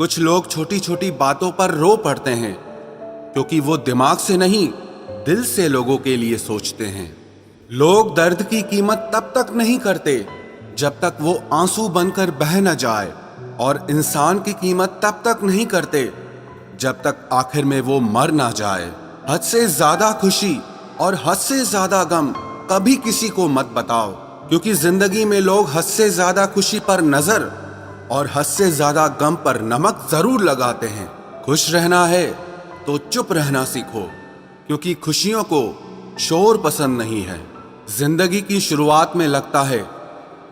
कुछ लोग छोटी छोटी बातों पर रो पड़ते हैं क्योंकि वो दिमाग से नहीं, दिल से लोगों के लिए सोचते हैं। लोग दर्द की कीमत तब तक नहीं करते जब तक वो आंसू बनकर बह न जाए, और इंसान की कीमत तब तक नहीं करते जब तक आखिर में वो मर ना जाए। हद से ज्यादा खुशी और हद से ज्यादा गम कभी किसी को मत बताओ, क्योंकि जिंदगी में लोग हद से ज्यादा खुशी पर नजर और हद से ज्यादा गम पर नमक जरूर लगाते हैं। खुश रहना है तो चुप रहना सीखो, क्योंकि खुशियों को शोर पसंद नहीं है। जिंदगी की शुरुआत में लगता है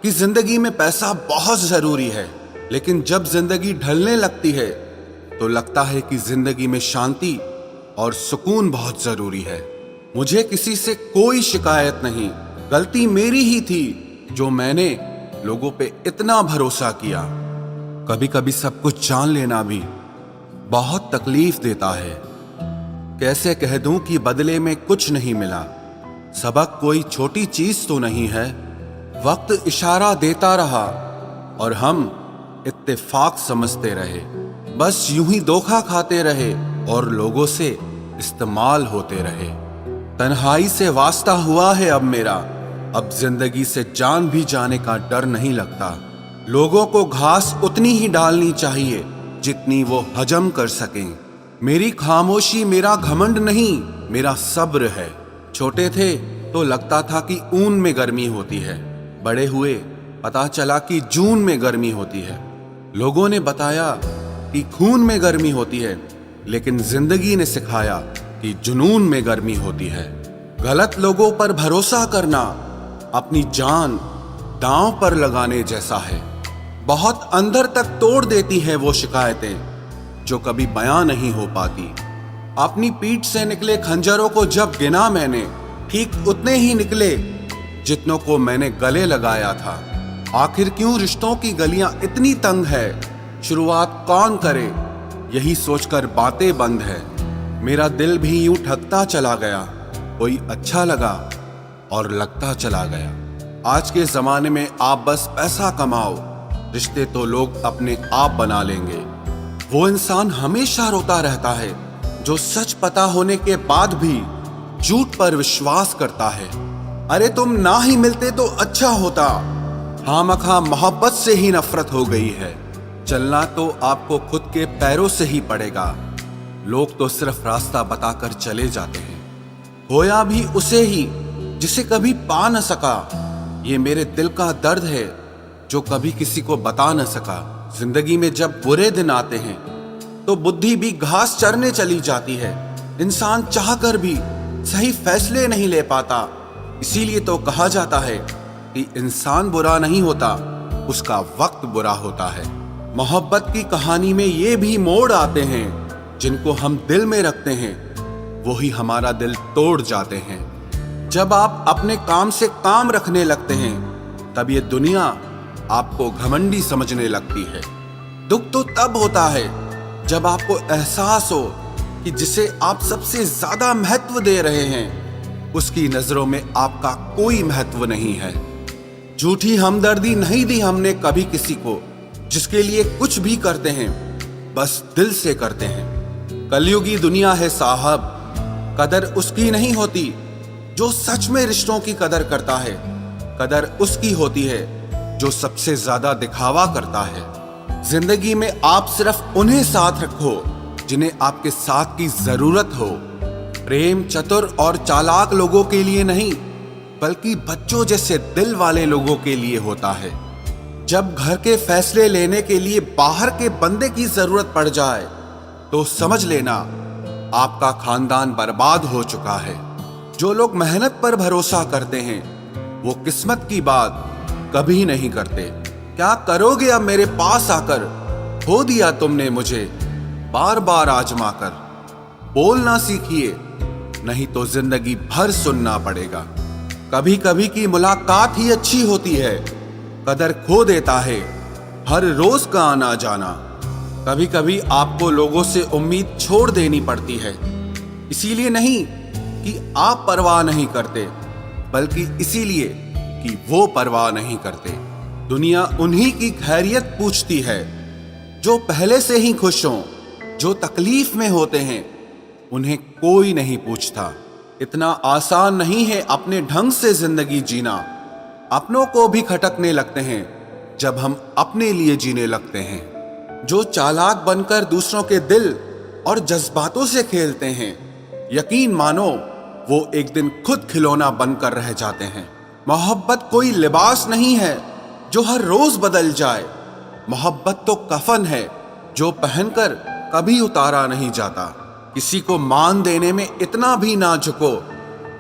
कि जिंदगी में पैसा बहुत जरूरी है, लेकिन जब जिंदगी ढलने लगती है तो लगता है कि जिंदगी में शांति और सुकून बहुत जरूरी है। मुझे किसी से कोई शिकायत नहीं, गलती मेरी ही थी जो मैंने लोगों पे इतना भरोसा किया। कभी कभी सब कुछ जान लेना भी बहुत तकलीफ देता है। कैसे कह दूं कि बदले में कुछ नहीं मिला। सबक कोई छोटी चीज तो नहीं है। वक्त इशारा देता रहा और हम इत्तेफाक समझते रहे। बस यूं ही धोखा खाते रहे और लोगों से इस्तेमाल होते रहे। तन्हाई से वास्ता हुआ है अब मेरा, अब जिंदगी से जान भी जाने का डर नहीं लगता। लोगों को घास उतनी ही डालनी चाहिए जितनी वो हजम कर सकें। मेरी खामोशी मेरा घमंड नहीं, मेरा सब्र है। छोटे थे तो लगता था कि ऊन में गर्मी होती है, बड़े हुए पता चला कि जून में गर्मी होती है। लोगों ने बताया कि खून में गर्मी होती है, लेकिन जिंदगी ने सिखाया कि जुनून में गर्मी होती है। गलत लोगों पर भरोसा करना अपनी जान दांव पर लगाने जैसा है। बहुत अंदर तक तोड़ देती है वो शिकायतें जो कभी बयां नहीं हो पाती। अपनी पीठ से निकले खंजरों को जब गिना मैंने, ठीक उतने ही निकले जितनों को मैंने गले लगाया था। आखिर क्यों रिश्तों की गलियां इतनी तंग है, शुरुआत कौन करे, यही सोचकर बातें बंद है। मेरा दिल भी यूं ठगता चला गया, कोई अच्छा लगा और लगता चला गया। आज के जमाने में आप बस पैसा कमाओ, रिश्ते तो लोग अपने आप बना लेंगे। वो इंसान हमेशा रोता रहता है जो सच पता होने के बाद भी झूठ पर विश्वास करता है। अरे तुम ना ही मिलते तो अच्छा होता, खामखा मोहब्बत से ही नफरत हो गई है। चलना तो आपको खुद के पैरों से ही पड़ेगा, लोग तो सिर्फ रास्ता बताकर चले जाते हैं। होया भी उसे ही जिसे कभी पा न सका। ये मेरे दिल का दर्द है जो कभी किसी को बता न सका। जिंदगी में जब बुरे दिन आते हैं तो बुद्धि भी घास चरने चली जाती है। इंसान चाहकर भी सही फैसले नहीं ले पाता। इसीलिए तो कहा जाता है कि इंसान बुरा नहीं होता, उसका वक्त बुरा होता है। मोहब्बत की कहानी में ये भी मोड़ आते हैं, जिनको हम दिल में रखते हैं वही हमारा दिल तोड़ जाते हैं। जब आप अपने काम से काम रखने लगते हैं तब ये दुनिया आपको घमंडी समझने लगती है। दुख तो तब होता है जब आपको एहसास हो कि जिसे आप सबसे ज्यादा महत्व दे रहे हैं उसकी नजरों में आपका कोई महत्व नहीं है। झूठी हमदर्दी नहीं दी हमने कभी किसी को, जिसके लिए कुछ भी करते हैं बस दिल से करते हैं। कलयुगी दुनिया है साहब, कदर उसकी नहीं होती जो सच में रिश्तों की कदर करता है। कदर उसकी होती है जो सबसे ज्यादा दिखावा करता है। जिंदगी में आप सिर्फ उन्हें साथ रखो जिन्हें आपके साथ की जरूरत हो। प्रेम चतुर और चालाक लोगों के लिए नहीं, बल्कि बच्चों जैसे दिल वाले लोगों के लिए होता है। जब घर के फैसले लेने के लिए बाहर के बंदे की जरूरत पड़ जाए तो समझ लेना आपका खानदान बर्बाद हो चुका है। जो लोग मेहनत पर भरोसा करते हैं वो किस्मत की बात कभी नहीं करते। क्या करोगे अब मेरे पास आकर, खो दिया तुमने मुझे बार बार आजमा कर। बोलना सीखिए, नहीं तो जिंदगी भर सुनना पड़ेगा। कभी कभी की मुलाकात ही अच्छी होती है, कदर खो देता है हर रोज का आना जाना। कभी कभी आपको लोगों से उम्मीद छोड़ देनी पड़ती है, इसीलिए नहीं कि आप परवाह नहीं करते, बल्कि इसीलिए कि वो परवाह नहीं करते। दुनिया उन्हीं की खैरियत पूछती है जो पहले से ही खुश हों, जो तकलीफ में होते हैं, उन्हें कोई नहीं पूछता। इतना आसान नहीं है अपने ढंग से जिंदगी जीना। अपनों को भी खटकने लगते हैं जब हम अपने लिए जीने लगते हैं। जो चालाक बनकर दूसरों के दिल और जज्बातों से खेलते हैं, यकीन मानो वो एक दिन खुद खिलौना बनकर रह जाते हैं। मोहब्बत कोई लिबास नहीं है जो हर रोज बदल जाए। मोहब्बत तो कफन है जो पहनकर कभी उतारा नहीं जाता। किसी को मान देने में इतना भी ना झुको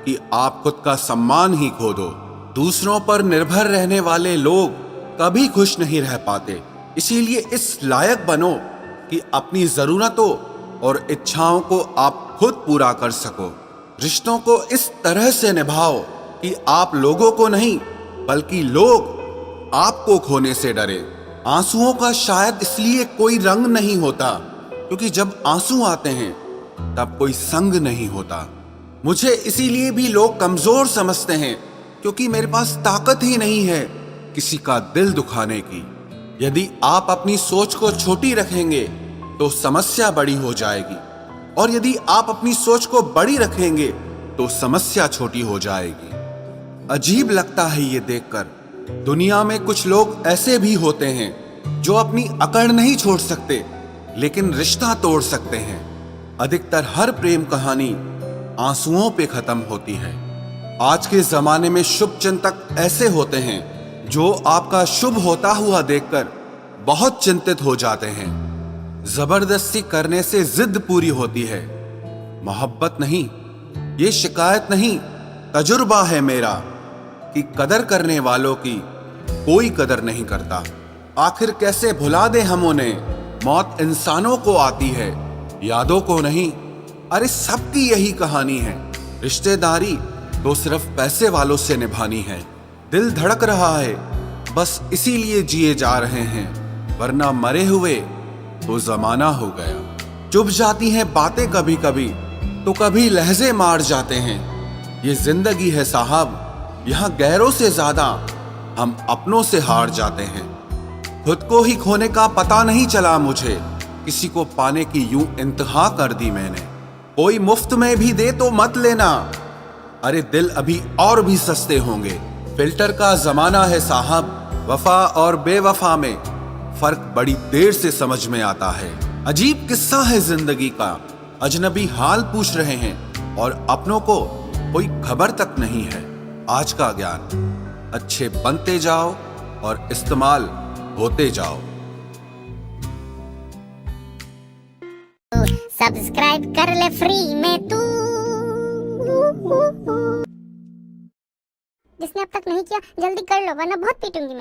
कि आप खुद का सम्मान ही खो दो। दूसरों पर निर्भर रहने वाले लोग कभी खुश नहीं रह पाते। इसीलिए इस लायक बनो कि अपनी जरूरतों और इच्छाओं को आप खुद पूरा कर सको। रिश्तों को इस तरह से निभाओ कि आप लोगों को नहीं बल्कि लोग आपको खोने से डरे। आंसुओं का शायद इसलिए कोई रंग नहीं होता क्योंकि जब आंसू आते हैं तब कोई संग नहीं होता। मुझे इसीलिए भी लोग कमजोर समझते हैं क्योंकि मेरे पास ताकत ही नहीं है किसी का दिल दुखाने की। यदि आप अपनी सोच को छोटी रखेंगे तो समस्या बड़ी हो जाएगी, और यदि आप अपनी सोच को बड़ी रखेंगे तो समस्या छोटी हो जाएगी। अजीब लगता है ये देखकर, दुनिया में कुछ लोग ऐसे भी होते हैं जो अपनी अकड़ नहीं छोड़ सकते लेकिन रिश्ता तोड़ सकते हैं। अधिकतर हर प्रेम कहानी आंसुओं पे खत्म होती है। आज के जमाने में शुभ चिंतक ऐसे होते हैं जो आपका शुभ होता हुआ देखकर बहुत चिंतित हो जाते हैं। जबरदस्ती करने से जिद पूरी होती है। मोहब्बत नहीं, ये शिकायत नहीं, तजुर्बा है मेरा कि कदर करने वालों की कोई कदर नहीं करता। आखिर कैसे भुला दे हम उन्हें। मौत इंसानों को आती है, यादों को नहीं। अरे सबकी यही कहानी है। रिश्तेदारी तो सिर्फ पैसे वालों से निभानी है। दिल धड़क रहा है, बस इसीलिए जिए जा रहे हैं, वरना मरे हुए तो जमाना हो गया। चुभ जाती हैं बातें कभी कभी तो कभी लहजे मार जाते हैं। ये जिंदगी है साहब, यहाँ गैरों से ज्यादा हम अपनों से हार जाते हैं। खुद को ही खोने का पता नहीं चला मुझे, किसी को पाने की यूं इंतहा कर दी मैंने। कोई मुफ्त में भी दे तो मत लेना, अरे दिल अभी और भी सस्ते होंगे। फिल्टर का जमाना है साहब, वफा और बेवफा में फर्क बड़ी देर से समझ में आता है। अजीब किस्सा है जिंदगी का, अजनबी हाल पूछ रहे हैं और अपनों को कोई खबर तक नहीं है। आज का ज्ञान अच्छे बनते जाओ और इस्तेमाल होते जाओ। सब्सक्राइब कर ले फ्री में तू, जिसने अब तक नहीं किया जल्दी कर लो वरना बहुत पीटूंगी मैं।